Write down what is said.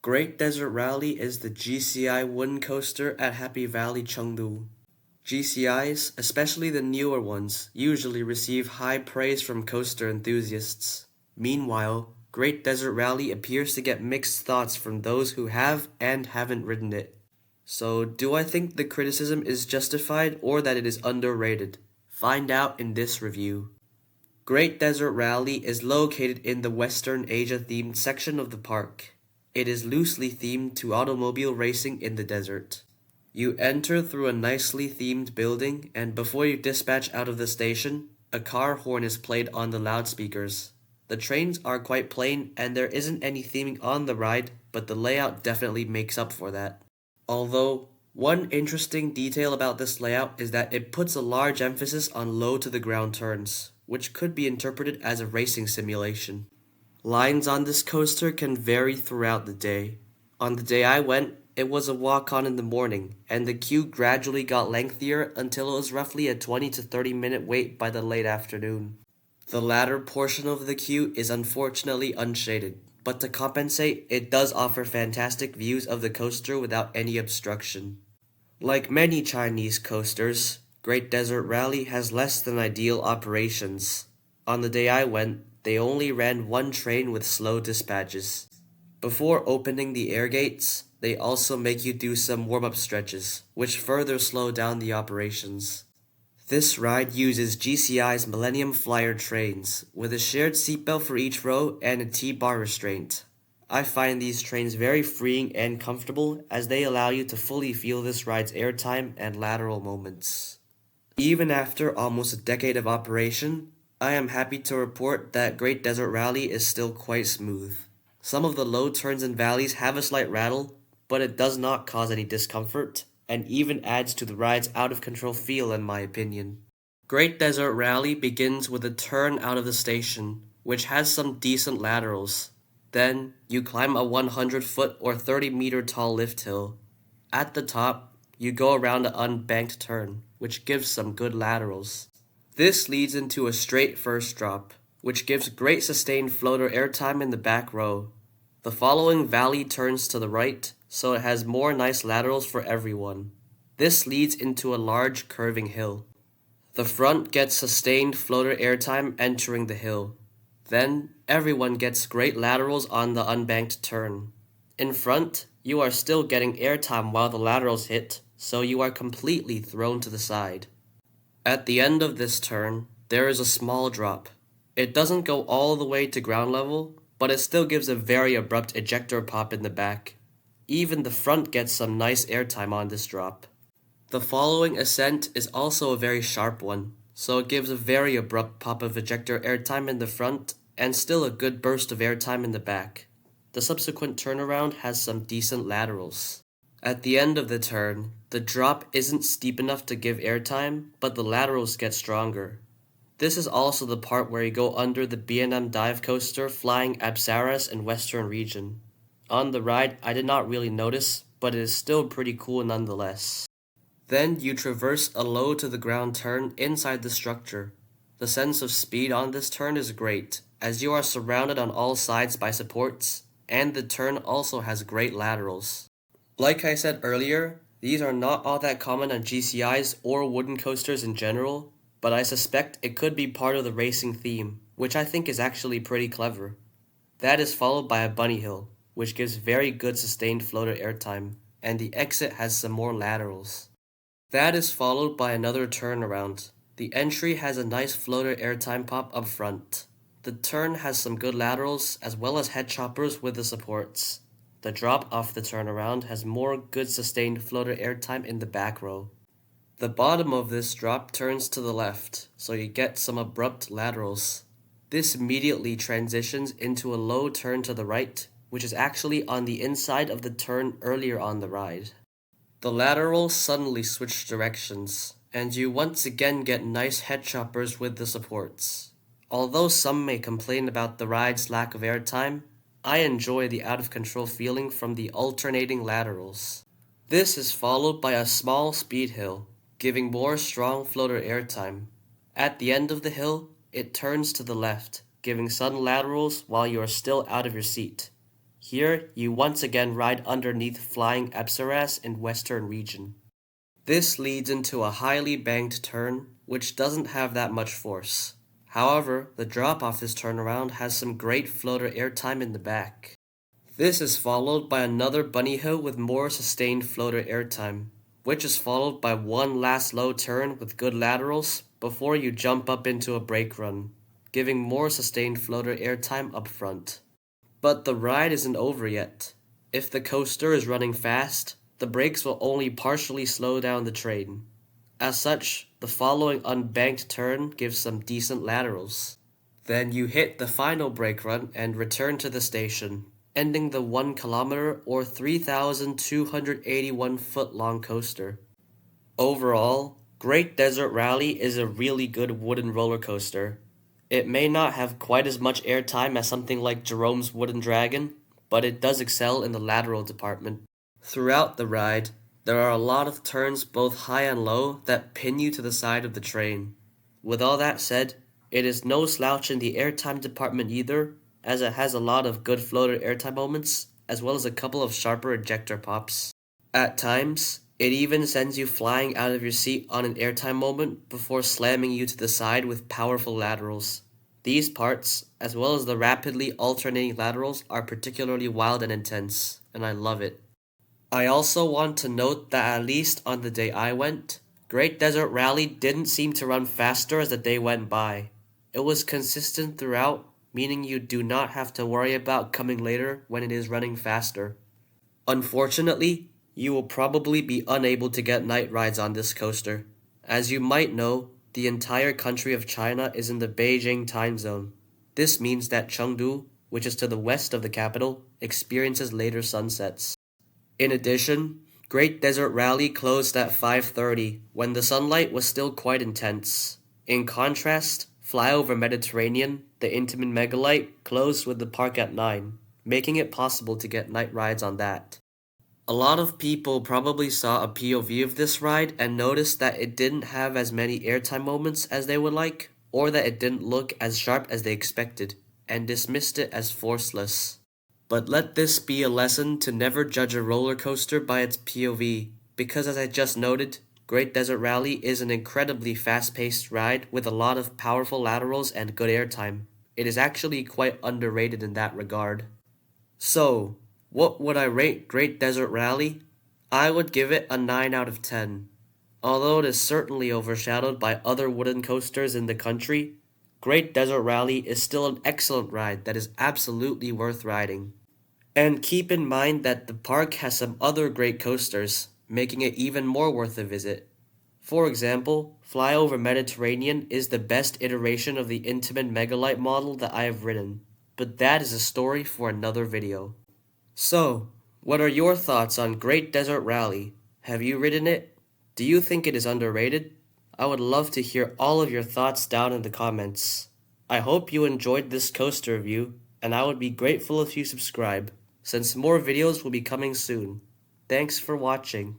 Great Desert Rally is the GCI wooden coaster at Happy Valley Chengdu. GCIs, especially the newer ones, usually receive high praise from coaster enthusiasts. Meanwhile, Great Desert Rally appears to get mixed thoughts from those who have and haven't ridden it. So, do I think the criticism is justified or that it is underrated? Find out in this review. Great Desert Rally is located in the Western Asia-themed section of the park. It is loosely themed to automobile racing in the desert. You enter through a nicely themed building, and before you dispatch out of the station, a car horn is played on the loudspeakers. The trains are quite plain, and there isn't any theming on the ride, but the layout definitely makes up for that. Although, one interesting detail about this layout is that it puts a large emphasis on low-to-the-ground turns, which could be interpreted as a racing simulation. Lines on this coaster can vary throughout the day. On the day I went, it was a walk-on in the morning, and the queue gradually got lengthier until it was roughly a 20 to 30 minute wait by the late afternoon. The latter portion of the queue is unfortunately unshaded, but to compensate, it does offer fantastic views of the coaster without any obstruction. Like many Chinese coasters, Great Desert Rally has less than ideal operations. On the day I went, they only ran one train with slow dispatches. Before opening the air gates, they also make you do some warm-up stretches, which further slow down the operations. This ride uses GCI's Millennium Flyer trains, with a shared seatbelt for each row and a T-bar restraint. I find these trains very freeing and comfortable as they allow you to fully feel this ride's airtime and lateral moments. Even after almost a decade of operation, I am happy to report that Great Desert Rally is still quite smooth. Some of the low turns and valleys have a slight rattle, but it does not cause any discomfort, and even adds to the ride's out-of-control feel in my opinion. Great Desert Rally begins with a turn out of the station, which has some decent laterals. Then, you climb a 100-foot or 30-meter tall lift hill. At the top, you go around an unbanked turn, which gives some good laterals. This leads into a straight first drop, which gives great sustained floater airtime in the back row. The following valley turns to the right, so it has more nice laterals for everyone. This leads into a large curving hill. The front gets sustained floater airtime entering the hill. Then, everyone gets great laterals on the unbanked turn. In front, you are still getting airtime while the laterals hit, so you are completely thrown to the side. At the end of this turn, there is a small drop. It doesn't go all the way to ground level, but it still gives a very abrupt ejector pop in the back. Even the front gets some nice airtime on this drop. The following ascent is also a very sharp one, so it gives a very abrupt pop of ejector airtime in the front and still a good burst of airtime in the back. The subsequent turnaround has some decent laterals. At the end of the turn, the drop isn't steep enough to give airtime, but the laterals get stronger. This is also the part where you go under the B&M dive coaster flying Apsaras in Western Region. On the ride, I did not really notice, but it is still pretty cool nonetheless. Then you traverse a low-to-the-ground turn inside the structure. The sense of speed on this turn is great, as you are surrounded on all sides by supports, and the turn also has great laterals. Like I said earlier, these are not all that common on GCIs or wooden coasters in general, but I suspect it could be part of the racing theme, which I think is actually pretty clever. That is followed by a bunny hill, which gives very good sustained floater airtime, and the exit has some more laterals. That is followed by another turnaround. The entry has a nice floater airtime pop up front. The turn has some good laterals as well as head choppers with the supports. The drop off the turnaround has more good sustained floater airtime in the back row. The bottom of this drop turns to the left, so you get some abrupt laterals. This immediately transitions into a low turn to the right, which is actually on the inside of the turn earlier on the ride. The laterals suddenly switch directions, and you once again get nice head choppers with the supports. Although some may complain about the ride's lack of airtime, I enjoy the out-of-control feeling from the alternating laterals. This is followed by a small speed hill, giving more strong floater airtime. At the end of the hill, it turns to the left, giving sudden laterals while you are still out of your seat. Here, you once again ride underneath flying Apsaras in Western region. This leads into a highly banked turn, which doesn't have that much force. However, the drop off this turnaround has some great floater airtime in the back. This is followed by another bunny hill with more sustained floater airtime, which is followed by one last low turn with good laterals before you jump up into a brake run, giving more sustained floater airtime up front. But the ride isn't over yet. If the coaster is running fast, the brakes will only partially slow down the train. As such, the following unbanked turn gives some decent laterals. Then you hit the final brake run and return to the station, ending the 1 kilometer or 3,281 foot long coaster. Overall, Great Desert Rally is a really good wooden roller coaster. It may not have quite as much airtime as something like Jerome's Wooden Dragon, but it does excel in the lateral department. Throughout the ride, there are a lot of turns both high and low that pin you to the side of the train. With all that said, it is no slouch in the airtime department either, as it has a lot of good floater airtime moments, as well as a couple of sharper ejector pops. At times, it even sends you flying out of your seat on an airtime moment before slamming you to the side with powerful laterals. These parts, as well as the rapidly alternating laterals, are particularly wild and intense, and I love it. I also want to note that at least on the day I went, Great Desert Rally didn't seem to run faster as the day went by. It was consistent throughout, meaning you do not have to worry about coming later when it is running faster. Unfortunately, you will probably be unable to get night rides on this coaster. As you might know, the entire country of China is in the Beijing time zone. This means that Chengdu, which is to the west of the capital, experiences later sunsets. In addition, Great Desert Rally closed at 5:30 when the sunlight was still quite intense. In contrast, Flyover Mediterranean, the Intamin Megalite, closed with the park at 9, making it possible to get night rides on that. A lot of people probably saw a POV of this ride and noticed that it didn't have as many airtime moments as they would like, or that it didn't look as sharp as they expected, and dismissed it as forceless. But let this be a lesson to never judge a roller coaster by its POV, because as I just noted, Great Desert Rally is an incredibly fast-paced ride with a lot of powerful laterals and good airtime. It is actually quite underrated in that regard. So, what would I rate Great Desert Rally? I would give it a 9 out of 10. Although it is certainly overshadowed by other wooden coasters in the country, Great Desert Rally is still an excellent ride that is absolutely worth riding. And keep in mind that the park has some other great coasters, making it even more worth a visit. For example, Flyover Mediterranean is the best iteration of the Intamin Megalite model that I have ridden, but that is a story for another video. So, what are your thoughts on Great Desert Rally? Have you ridden it? Do you think it is underrated? I would love to hear all of your thoughts down in the comments. I hope you enjoyed this coaster review, and I would be grateful if you subscribe, since more videos will be coming soon. Thanks for watching.